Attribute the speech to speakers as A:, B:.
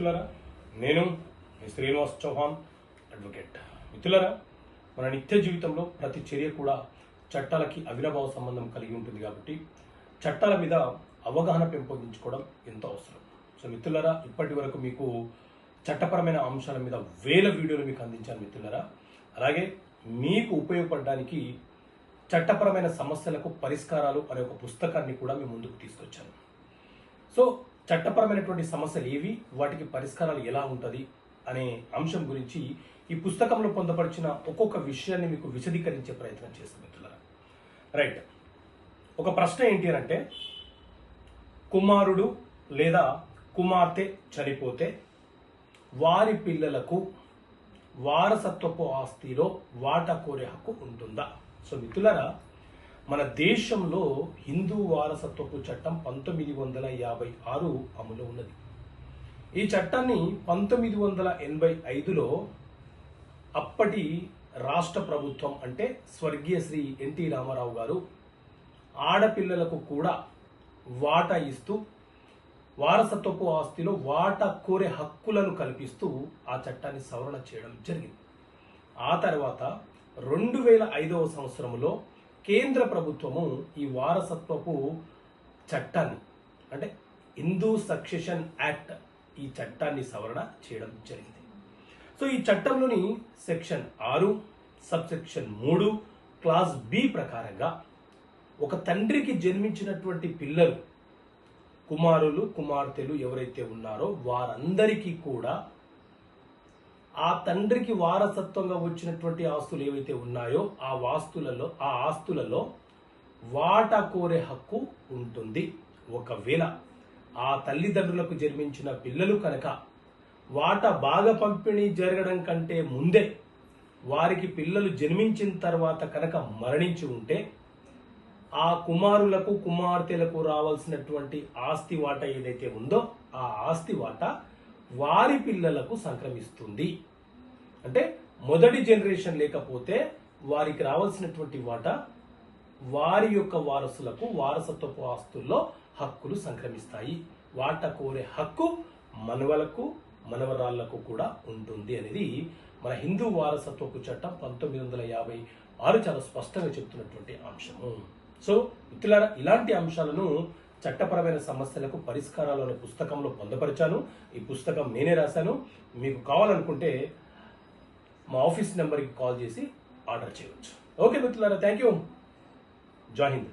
A: మిత్రులారా, నేను మీ శ్రీనివాస్ చౌహాన్ అడ్వకేట్. మిత్రులారా, మన నిత్య జీవితంలో ప్రతి చర్య కూడా చట్టాలకి అవినాభావ సంబంధం కలిగి ఉంటుంది కాబట్టి చట్టాల మీద అవగాహన పెంపొందించుకోవడం ఎంతో అవసరం. సో మిత్రులారా, ఇప్పటి వరకు మీకు చట్టపరమైన అంశాల మీద వేల వీడియోలు మీకు అందించాను మిత్రులారా. అలాగే మీకు ఉపయోగపడడానికి చట్టపరమైన సమస్యలకు పరిష్కారాలు అనే ఒక పుస్తకాన్ని కూడా మీ ముందుకు తీసుకొచ్చాను. సో చట్టపరమైనటువంటి సమస్యలు ఏవి, వాటికి పరిష్కారాలు ఎలా ఉంటుంది అనే అంశం గురించి ఈ పుస్తకంలో పొందపరిచిన ఒక్కొక్క విషయాన్ని మీకు విశదీకరించే ప్రయత్నం చేస్తాను మిత్రులారా. రైట్, ఒక ప్రశ్న ఏంటి అని అంటే, కుమారుడు లేదా కుమార్తె చనిపోతే వారి పిల్లలకు వారసత్వపు ఆస్తిలో వాటా కోరే హక్కు ఉంటుందా? సో మిత్రులారా, మన దేశంలో హిందూ వారసత్వపు చట్టం 1956 అమలు ఉన్నది. ఈ చట్టాన్ని 1985లో అప్పటి రాష్ట్ర ప్రభుత్వం అంటే స్వర్గీయ శ్రీ ఎన్టీ రామారావు గారు ఆడపిల్లలకు కూడా వాటా ఇస్తూ వారసత్వపు ఆస్తిలో వాటా కోరే హక్కులను కల్పిస్తూ ఆ చట్టాన్ని సవరణ చేయడం జరిగింది. ఆ తర్వాత 2005వ సంవత్సరంలో కేంద్ర ప్రభుత్వము ఈ వారసత్వపు చట్టాన్ని అంటే హిందూ సక్సెషన్ యాక్ట్ ఈ చట్టాన్ని సవరణ చేయడం జరిగింది. సో ఈ చట్టంలోని section 6 sub section 3 clause B ప్రకారంగా ఒక తండ్రికి జన్మించినటువంటి పిల్లలు, కుమారులు కుమార్తెలు ఎవరైతే ఉన్నారో వారందరికీ కూడా ఆ తండ్రికి వారసత్వంగా వచ్చినటువంటి ఆస్తులు ఏవైతే ఉన్నాయో ఆ ఆస్తులలో వాటా కోరే హక్కు ఉంటుంది. ఒకవేళ ఆ తల్లిదండ్రులకు జన్మించిన పిల్లలు కనుక వాటా బాగా పంపిణీ జరగడం కంటే ముందే వారికి పిల్లలు జన్మించిన తర్వాత కనుక మరణించి ఉంటే ఆ కుమారులకు కుమార్తెలకు రావాల్సినటువంటి ఆస్తి వాటా ఏదైతే ఉందో ఆ ఆస్తి వాటా వారి పిల్లలకు సంక్రమిస్తుంది. అంటే మొదటి జనరేషన్ లేకపోతే వారికి రావాల్సినటువంటి వాటా వారి యొక్క వారసులకు వారసత్వపు ఆస్తుల్లో హక్కులు సంక్రమిస్తాయి. వాటా కోరే హక్కు మనవలకు మనవరాళ్లకు కూడా ఉంటుంది అనేది మన హిందూ వారసత్వపు చట్టం 1956 చాలా స్పష్టంగా చెప్తున్నటువంటి అంశము. సో మిత్రులారా, ఇలాంటి అంశాలను చట్టపరమైన సమస్యలకు పరిష్కారాలు అనే పుస్తకంలో పొందపరిచాను. ఈ పుస్తకం నేనే రాశాను. మీకు కావాలనుకుంటే మా ఆఫీస్ నెంబర్కి కాల్ చేసి ఆర్డర్ చేయవచ్చు. ఓకే మిత్రులారా, థ్యాంక్ యూ. జై హింద్.